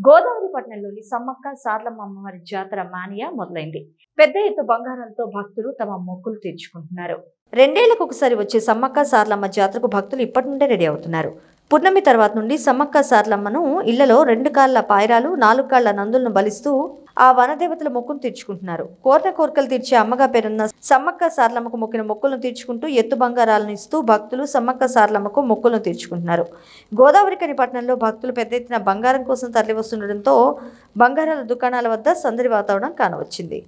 గోదావరిపట్నంలోని సమ్మక్క సార్లమ్మ అమ్మవారి జాతర మానియా మొదలైంది. పెద్ద ఎత్తు బంగారాలతో భక్తులు తమ మొక్కులు తీర్చుకుంటున్నారు. రెండేళ్లకు ఒకసారి వచ్చే సమ్మక్క సార్లమ్మ జాతరకు భక్తులు ఇప్పటి నుండే రెడీ అవుతున్నారు. పున్నమి తర్వాత నుండి సమ్మక్క సార్లమ్మను ఇళ్లలో 2 కాళ్ల పాయరాలు 4 కాళ్ల నందులను బలిస్తూ ఆ వనదేవతల మొక్కును తీర్చుకుంటున్నారు. కోరిన కోరికలు తీర్చే అమ్మగా పేరున్న సమ్మక్క సార్లమ్మకు మొక్కిన మొక్కులను తీర్చుకుంటూ ఎత్తు బంగారాలను ఇస్తూ భక్తులు సమ్మక్క సార్లమ్మకు మొక్కులను తీర్చుకుంటున్నారు. గోదావరిఖని పట్టణంలో భక్తులు పెద్ద ఎత్తున బంగారం కోసం తరలివస్తుండటంతో బంగారాల దుకాణాల వద్ద సందడి వాతావరణం కానవచ్చింది.